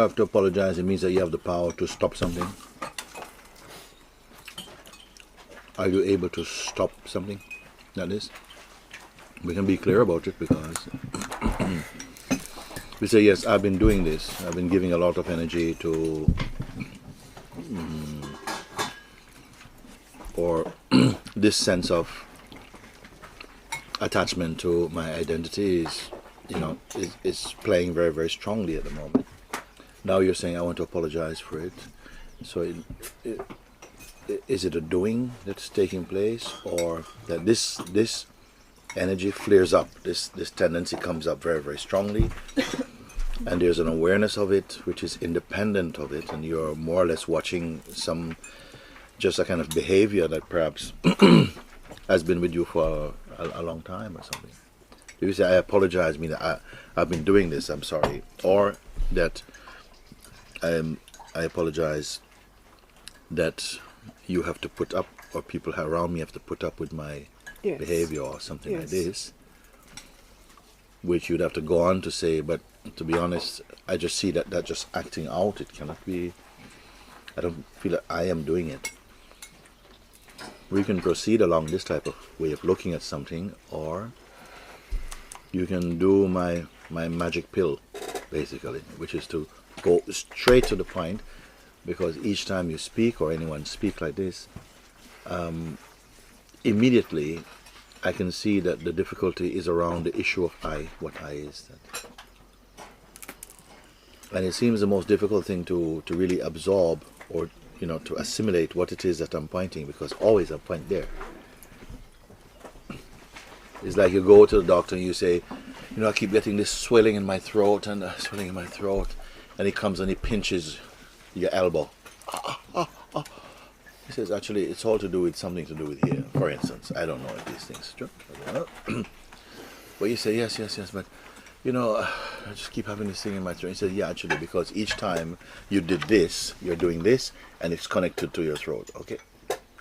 have to apologize, it means that you have the power to stop something. Are you able to stop something? That is. We can be clear about it because we say, yes, I've been doing this. I've been giving a lot of energy to, or this sense of attachment to my identity is, is playing very, very strongly at the moment. Now you're saying I want to apologize for it. So is it a doing that's taking place, or that this energy flares up, this tendency comes up very, very strongly, and there's an awareness of it which is independent of it, and you're more or less watching just a kind of behavior that perhaps has been with you for a long time or something. If you say, I apologize, mean that I've been doing this, I'm sorry, or that I apologize that you have to put up, or people around me have to put up with my behavior or something like this, which you'd have to go on to say, but to be honest, I just see that just acting out, it cannot be, I don't feel that I am doing it. We can proceed along this type of way of looking at something, or you can do my magic pill, basically, which is to go straight to the point, because each time you speak, or anyone speak like this, immediately I can see that the difficulty is around the issue of I, what I is. And it seems the most difficult thing to really absorb, or to assimilate what it is that I'm pointing, because always I point there. It's like you go to the doctor and you say, I keep getting this swelling in my throat and swelling in my throat, and he comes and he pinches your elbow. He says, actually, it's all to do with something to do with here. For instance, I don't know if these things are true. But you say, yes, but, I just keep having this thing in my throat. He says, yeah, actually, because each time you did this, you're doing this, and it's connected to your throat, okay?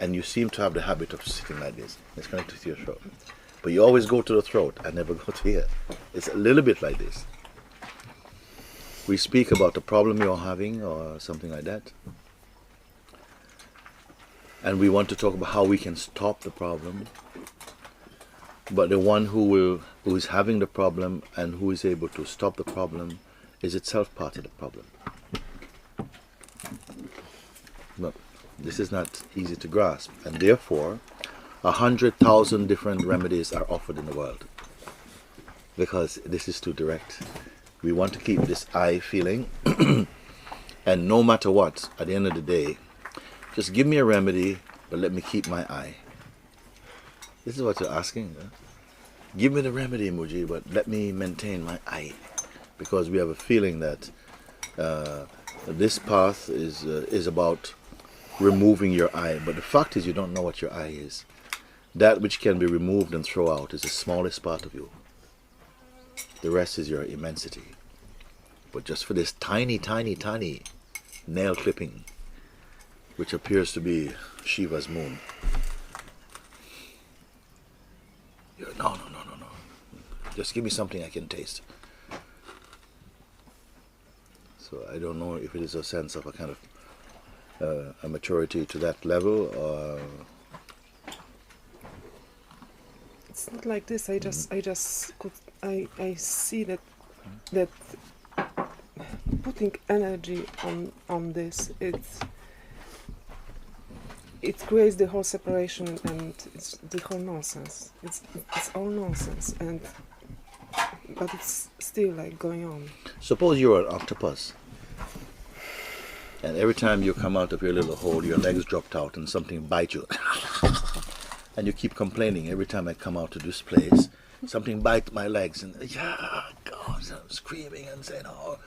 And you seem to have the habit of sitting like this. It's connected to your throat. But you always go to the throat and never go to here. It's a little bit like this. We speak about the problem you're having or something like that. And we want to talk about how we can stop the problem. But the one who is having the problem and who is able to stop the problem is itself part of the problem. But this is not easy to grasp, and therefore 100,000 different remedies are offered in the world, because this is too direct. We want to keep this I feeling, and no matter what, at the end of the day, just give me a remedy, but let me keep my I. This is what you're asking. Huh? Give me the remedy, MooJi, but let me maintain my I, because we have a feeling that this path is about removing your I, but the fact is you don't know what your I is. That which can be removed and thrown out is the smallest part of you. The rest is your immensity. But just for this tiny, tiny, tiny nail clipping, which appears to be Shiva's moon, you're, no. Just give me something I can taste. So I don't know if it is a sense of a kind of a maturity to that level, or it's not like this. I see that putting energy on this, it creates the whole separation, and it's the whole nonsense. It's all nonsense, but it's still like going on. Suppose you're an octopus, and every time you come out of your little hole, your legs dropped out and something bites you. And you keep complaining, every time I come out to this place, something bites my legs, and God, I'm screaming and saying, oh.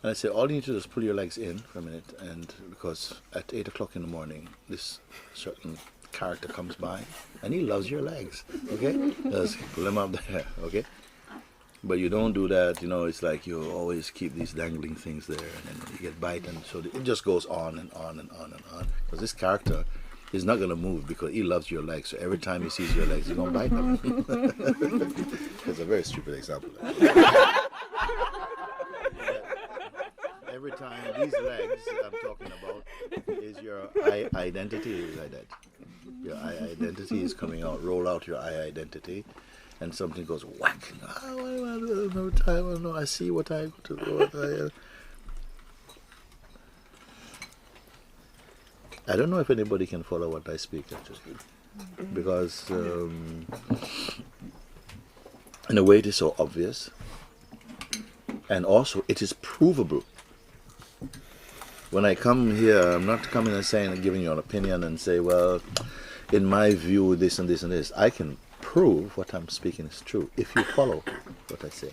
And I say, all you need to do is pull your legs in for a minute, and because at 8 o'clock in the morning, this certain character comes by, and he loves your legs, okay? Just pull them up there, okay? But you don't do that, it's like you always keep these dangling things there, and then you get bite, and so it just goes on and on and on and on. Because this character is not going to move because he loves your legs, so every time he sees your legs, he's going to bite them. It's a very stupid example. every time these legs I'm talking about is your identity is like that. Your identity is coming out. Roll out your identity, and something goes whack. I see what I got to do. I don't know if anybody can follow what I speak actually, because in a way it is so obvious, and also it is provable. When I come here, I'm not coming and saying and giving you an opinion and say, well, in my view, this and this and this. I can prove what I'm speaking is true. If you follow what I say,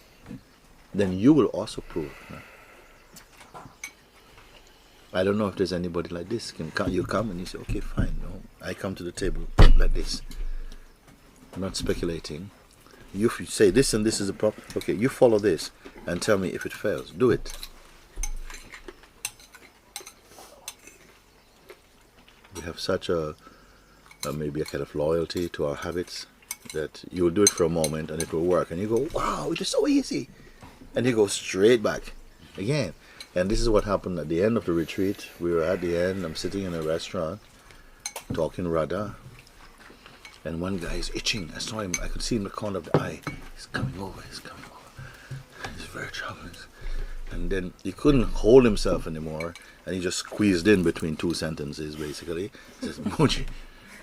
then you will also prove. I don't know if there's anybody like this. You come and you say, okay, fine. No, I come to the table like this. I'm not speculating. You say this and this is a problem. Okay, you follow this and tell me if it fails. Do it. We have such maybe a kind of loyalty to our habits that you will do it for a moment and it will work. And you go, wow, it is so easy. And you go straight back again. And this is what happened at the end of the retreat. We were at the end. I'm sitting in a restaurant talking Radha. And one guy is itching. I saw him. I could see in the corner of the eye. He's coming over. He's coming over. He's very troubled. And then he couldn't hold himself anymore. And he just squeezed in between two sentences, basically. He says, MooJi,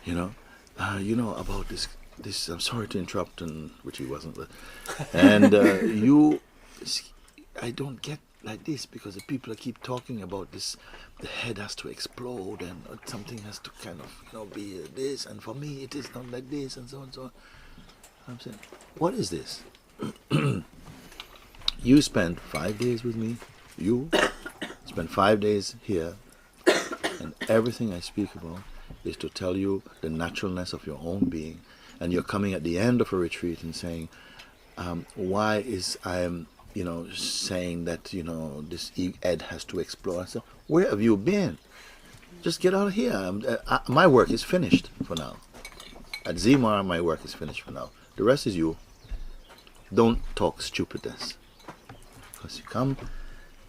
you know about this. I'm sorry to interrupt, which he wasn't. And I don't get like this because the people keep talking about this. The head has to explode and something has to kind of be this. And for me, it is not like this, and so on and so on. I'm saying, what is this? You spent 5 days with me. You spent 5 days here, and everything I speak about is to tell you the naturalness of your own being. And you're coming at the end of a retreat and saying, why is I'm saying that this head has to explode. I said, where have you been? Just get out of here. My work is finished for now. At Zimar, my work is finished for now. The rest is you. Don't talk stupidness. Because you come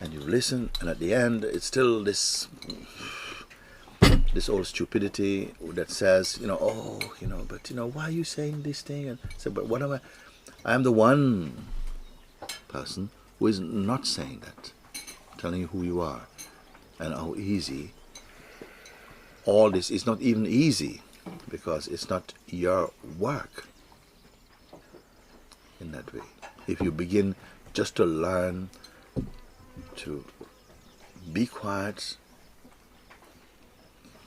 and you listen, and at the end, it's still this old stupidity that says, but why are you saying this thing? And I said, but what am I? I am the one person who is not saying that, telling you who you are and how easy all this is. Not even easy because it's not your work in that way. If you begin just to learn to be quiet,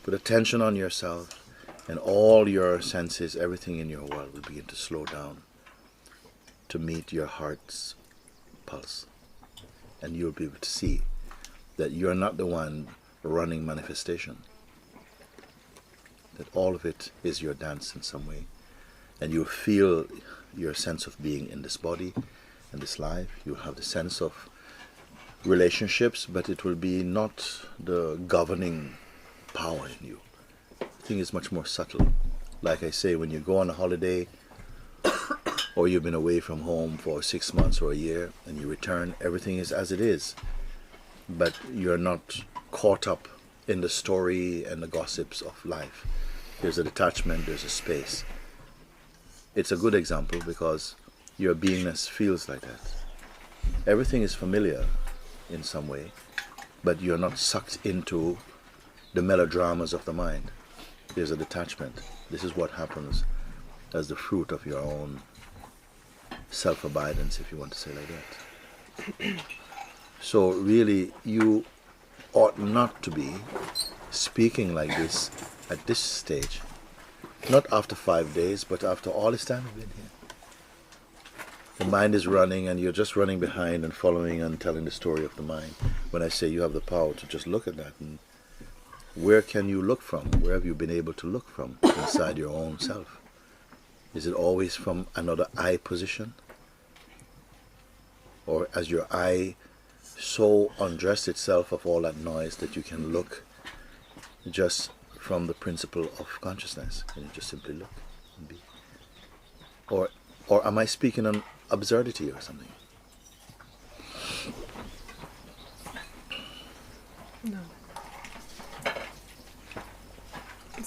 put attention on yourself, and all your senses, everything in your world will begin to slow down to meet your heart's pulse. And you'll be able to see that you're not the one running manifestation. That all of it is your dance in some way. And you'll feel your sense of being in this body and this life. You'll have the sense of relationships, but it will be not the governing power in you. I think it's much more subtle. Like I say, when you go on a holiday, or you've been away from home for 6 months or a year, and you return, everything is as it is. But you're not caught up in the story and the gossips of life. There's a detachment, there's a space. It's a good example because your beingness feels like that. Everything is familiar in some way, but you're not sucked into the melodramas of the mind. There's a detachment. This is what happens as the fruit of your own self-abidance, if you want to say like that. So really, you ought not to be speaking like this at this stage. Not after 5 days, but after all this time we've been here. The mind is running and you're just running behind and following and telling the story of the mind. When I say you have the power to just look at that, and where can you look from? Where have you been able to look from inside your own self? Is it always from another I position? Or has your eye so undressed itself of all that noise that you can look just from the principle of consciousness? Can you just simply look and be? Or am I speaking on absurdity or something?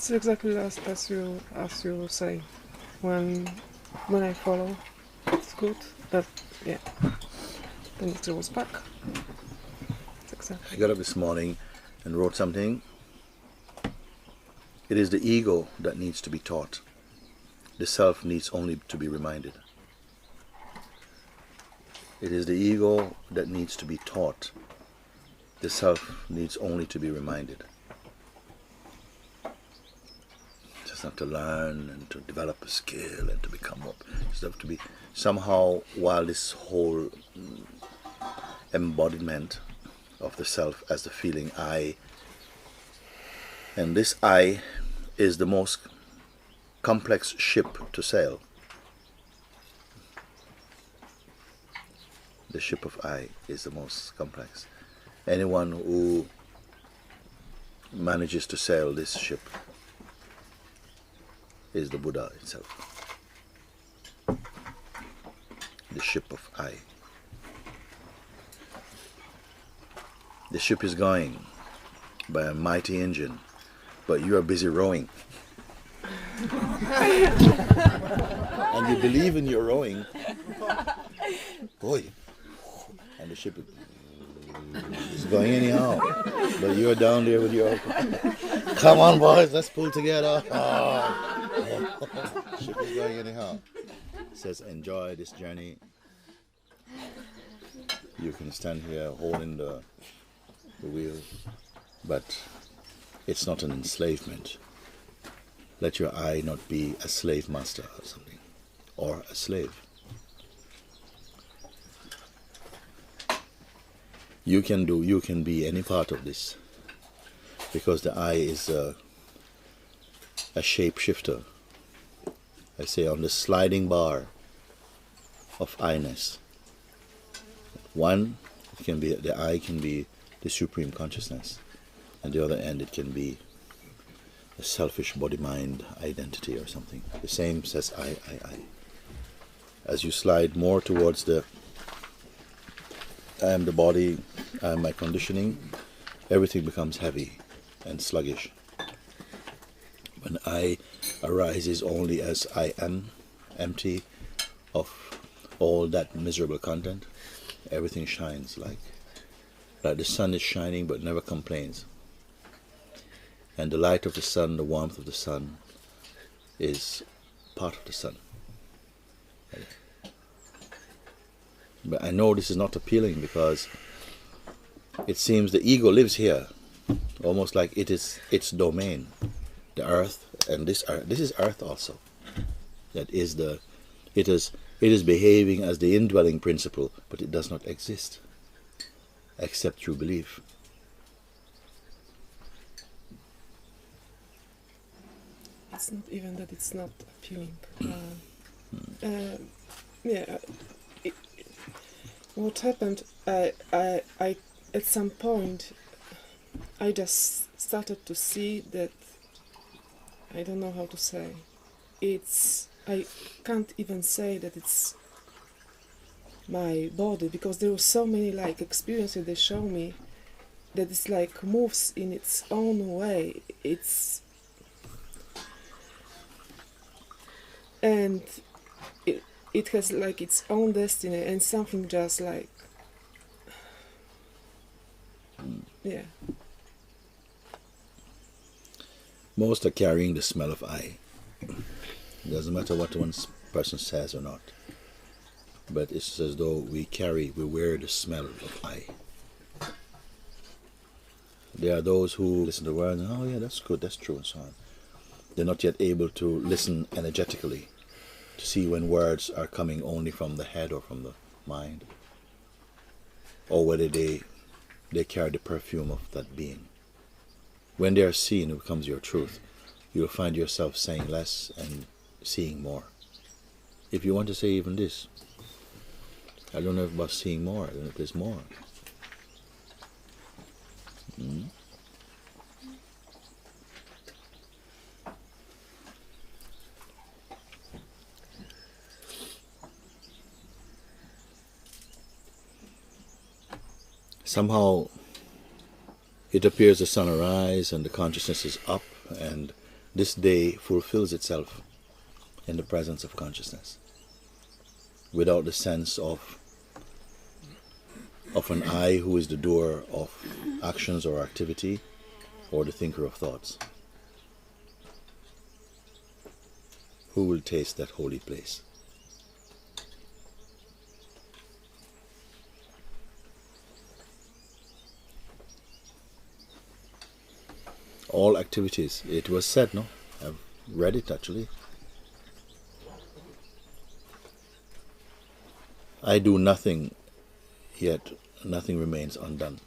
it's exactly as you say. When I follow, it's good. But yeah, then it goes back. It's exactly. I got up this morning and wrote something. It is the ego that needs to be taught. The self needs only to be reminded. It is the ego that needs to be taught. The self needs only to be reminded. Just have to learn and to develop a skill and to become up. Just have to be somehow, while this whole embodiment of the self as the feeling I, and this I is the most complex ship to sail. The ship of I is the most complex. Anyone who manages to sail this ship is the Buddha itself. The ship of I. The ship is going by a mighty engine, but you are busy rowing. And you believe in your rowing. Boy. And the ship is going anyhow. But you're down there with your... Come on, boys, let's pull together. The ship is going anyhow. It says, enjoy this journey. You can stand here holding the wheel, but it's not an enslavement. Let your I not be a slave master or something, or a slave. You can be any part of this, because the I is a shape-shifter. I say on the sliding bar of I-ness. One, it can be, the I can be the supreme consciousness, and the other end it can be a selfish body-mind identity or something. The same says I. As you slide more towards the I am the body, I am my conditioning, everything becomes heavy and sluggish. When I arises only as I am, empty of all that miserable content, everything shines like the sun is shining but never complains. And the light of the sun, the warmth of the sun, is part of the sun. But I know this is not appealing because it seems the ego lives here, almost like it is its domain. The earth, and this is earth also. That is it is behaving as the indwelling principle, but it does not exist except through belief. It's not even that it's not appealing. Yeah. What happened? I at some point, I just started to see that. I don't know how to say. I can't even say that it's my body, because there were so many like experiences they show me that it's like moves in its own way. And it has like its own destiny, and something just like, yeah. Most are carrying the smell of I. It doesn't matter what one person says or not, but it's as though we wear the smell of I. There are those who listen to the words and, oh yeah, that's good, that's true, and so on. They're not yet able to listen energetically, to see when words are coming only from the head or from the mind, or whether they carry the perfume of that being. When they are seen, it becomes your truth. You'll find yourself saying less and seeing more. If you want to say even this, I don't know about seeing more, I don't know if there's more. Somehow it appears the sun arise and the consciousness is up and this day fulfills itself in the presence of consciousness, without the sense of an I who is the doer of actions or activity, or the thinker of thoughts. Who will taste that holy place? All activities, it was said, no? I've read it actually. I do nothing, yet nothing remains undone.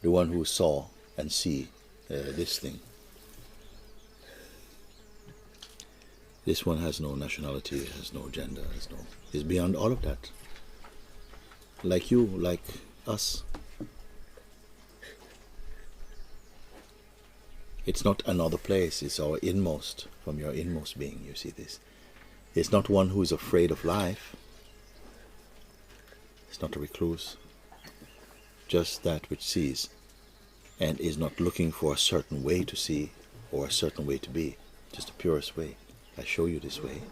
The one who saw and see this thing. This one has no nationality, has no gender, is beyond all of that. Like you, like us. It's not another place, it's our inmost, from your inmost being, you see this. It's not one who is afraid of life. It's not a recluse. Just that which sees and is not looking for a certain way to see or a certain way to be. Just the purest way. I show you this way.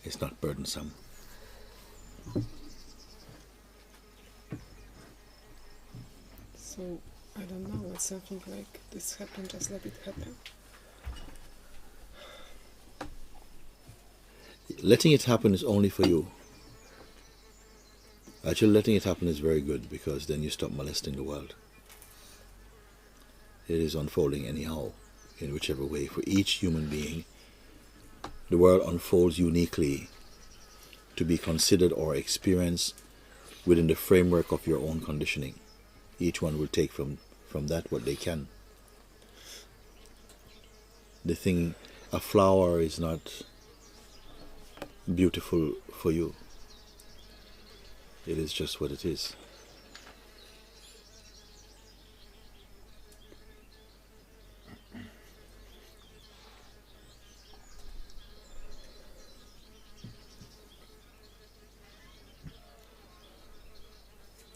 It's not burdensome. So, I don't know, when something like this happened, just let it happen. Letting it happen is only for you. Actually, letting it happen is very good, because then you stop molesting the world. It is unfolding anyhow, in whichever way. For each human being, the world unfolds uniquely to be considered or experienced within the framework of your own conditioning. Each one will take from that what they can. The thing, a flower is not beautiful for you. It is just what it is.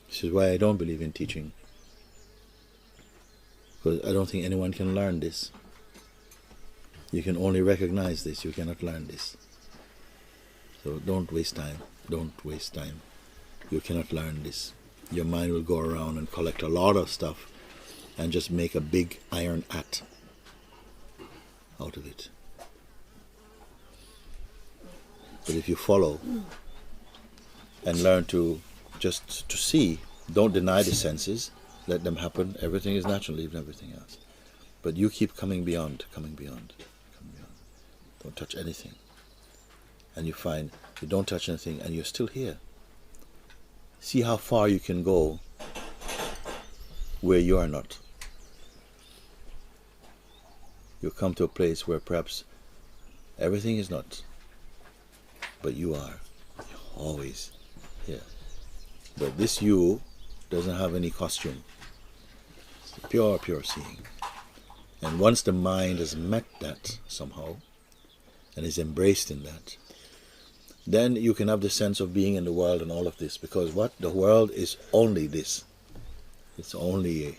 This is why I don't believe in teaching. Because I don't think anyone can learn this. You can only recognize this, you cannot learn this. So don't waste time. Don't waste time. You cannot learn this. Your mind will go around and collect a lot of stuff and just make a big iron hat out of it. But if you follow and learn to just to see, don't deny the senses, let them happen. Everything is natural, leave everything else. But you keep coming beyond, coming beyond, coming beyond. Don't touch anything. And you find you don't touch anything and you're still here. See how far you can go where you are not. You'll come to a place where perhaps everything is not, but you are. You're always here. But this you doesn't have any costume. It's pure, pure seeing. And once the mind has met that somehow, and is embraced in that, then you can have the sense of being in the world and all of this. Because what? The world is only this. It's only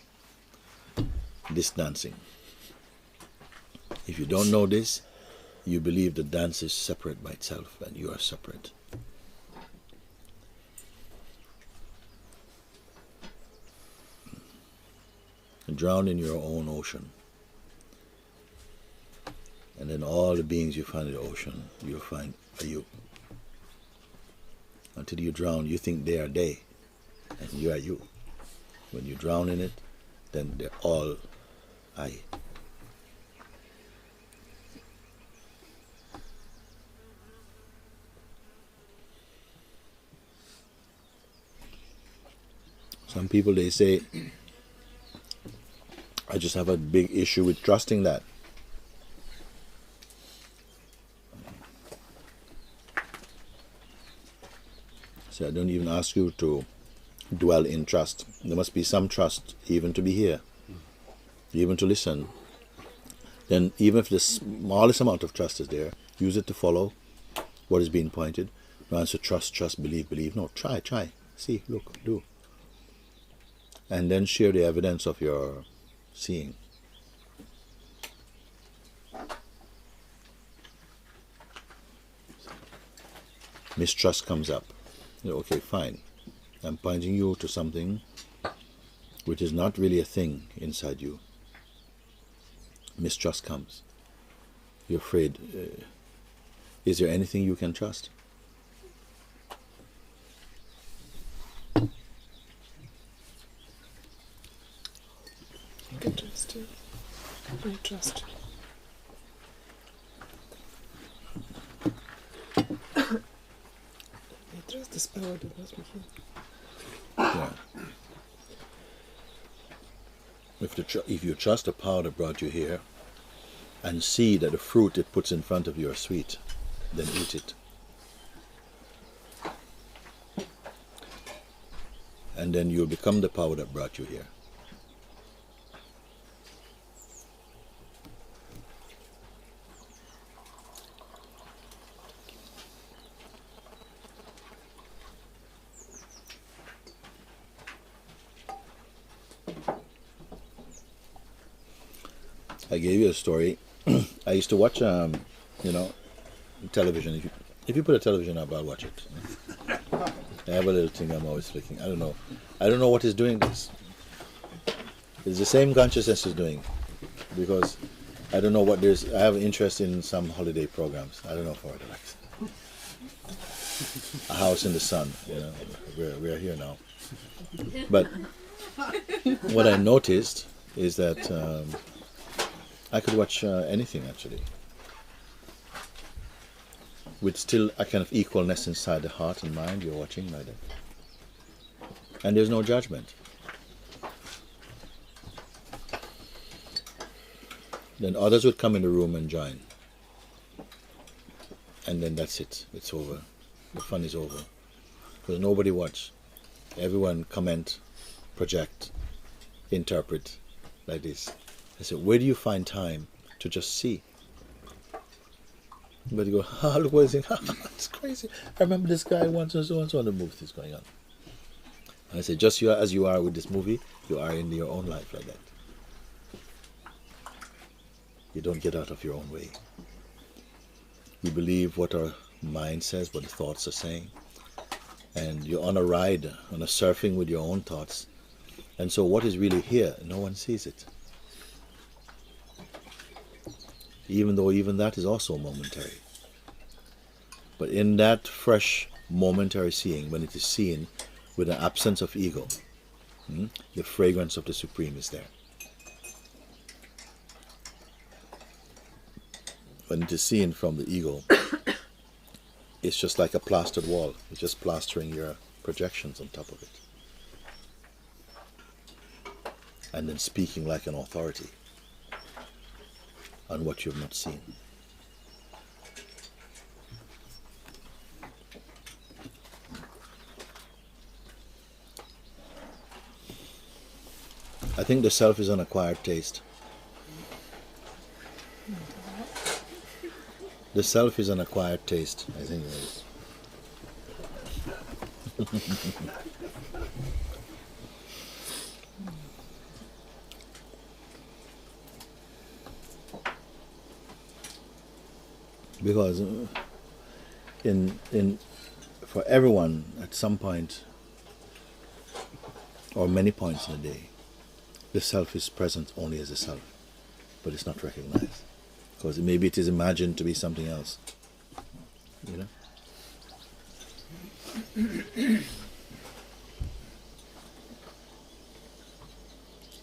this dancing. If you don't know this, you believe the dance is separate by itself and you are separate. Drown in your own ocean. And then all the beings you find in the ocean, you'll find are you. Until you drown, you think they are they, and you are you. When you drown in it, then they're all I. Some people, they say, I just have a big issue with trusting that. So I don't even ask you to dwell in trust. There must be some trust even to be here, even to listen. Then even if the smallest amount of trust is there, use it to follow what is being pointed. No answer, trust, believe. No, try, see, look, do. And then share the evidence of your seeing. Mistrust comes up. Okay, fine. I'm pointing you to something which is not really a thing inside you. Mistrust comes. You're afraid. Is there anything you can trust? I can trust you. I trust you. I trust this power that was me here. Yeah. If you trust the power that brought you here, and see that the fruit it puts in front of you are sweet, then eat it. And then you'll become the power that brought you here. I gave you a story. I used to watch, television. If you put a television up, I'll watch it. I have a little thing I'm always flicking. I don't know what is doing this. It's the same consciousness is doing, because I don't know what there's. I have an interest in some holiday programs. I don't know for it. Like A House in the Sun. We're here now. But what I noticed is that I could watch anything actually, with still a kind of equalness inside the heart and mind. You're watching like that, and there's no judgment. Then others would come in the room and join, and then that's it. It's over. The fun is over, because nobody watch. Everyone comment, project, interpret, like this. I said, where do you find time to just see? But you go, look what he's saying. It's crazy. I remember this guy once and so and the movie is going on. And I said, just as you are with this movie, you are in your own life like that. You don't get out of your own way. We believe what our mind says, what the thoughts are saying. And you're on a ride, on a surfing with your own thoughts. And so what is really here, no one sees it. Even though even that is also momentary. But in that fresh momentary seeing, when it is seen with an absence of ego, the fragrance of the Supreme is there. When it is seen from the ego, it's just like a plastered wall. It's just plastering your projections on top of it. And then speaking like an authority on what you have not seen. I think the self is an acquired taste. The self is an acquired taste, I think it is. Because for everyone at some point or many points in the day, the self is present only as a self, but it's not recognized, because maybe it is imagined to be something else.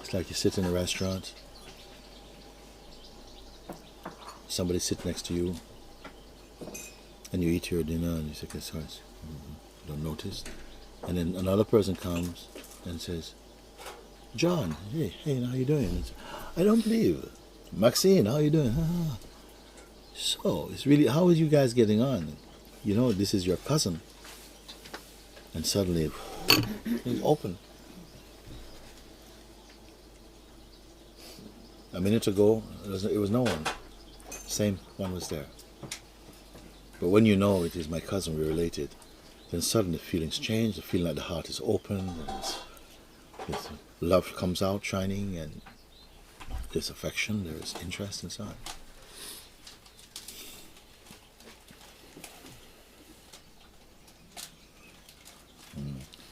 It's like you sit in a restaurant, somebody sits next to you, and you eat your dinner and you say, okay, sorry, you don't notice. And then another person comes and says, John, hey, how you doing? I don't believe it. Maxine, how you doing? So, it's really, how are you guys getting on? This is your cousin. And suddenly, it's open. A minute ago, it was no one. Same one was there. But when you know it is my cousin, we're related, then suddenly feelings change, the feeling like the heart is open, there's love comes out shining, and there's affection, there's interest and so on.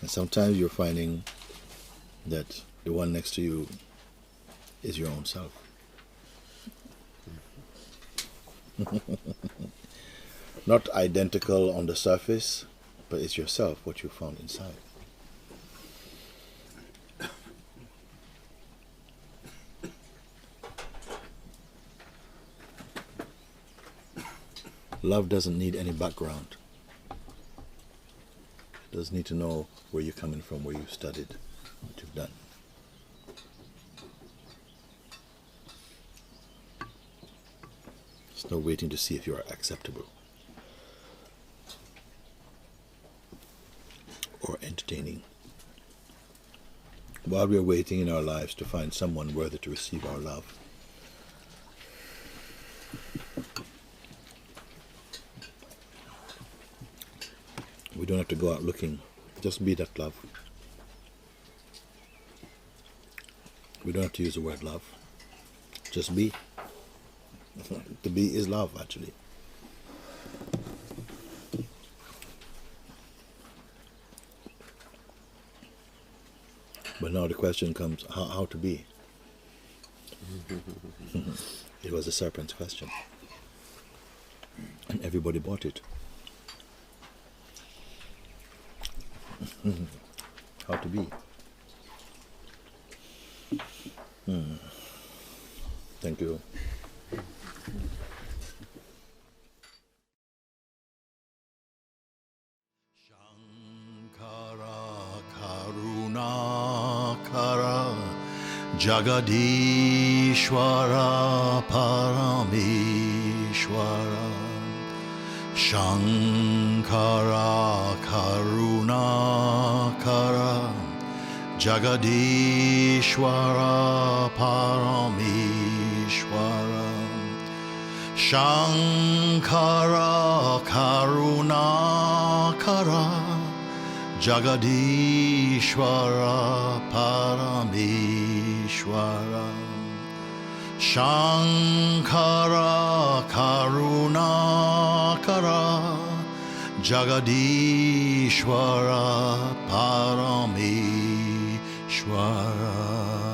And sometimes you're finding that the one next to you is your own self. Not identical on the surface, but it's yourself, what you found inside. Love doesn't need any background. It doesn't need to know where you're coming from, where you've studied, what you've done. It's no waiting to see if you are acceptable or entertaining. While we are waiting in our lives to find someone worthy to receive our love, we don't have to go out looking. Just be that love. We don't have to use the word love. Just be. To be is love, actually. But now the question comes, how to be? It was a serpent's question. And everybody bought it. How to be? Thank you. Shankara Karunakara Jagadishwara Parameshwara Shankara Karunakara Jagadishwara Parameshwara Shankara Karunakara Jagadishwara Parameshwara Shankara Karunakara Jagadishwara Parameshwara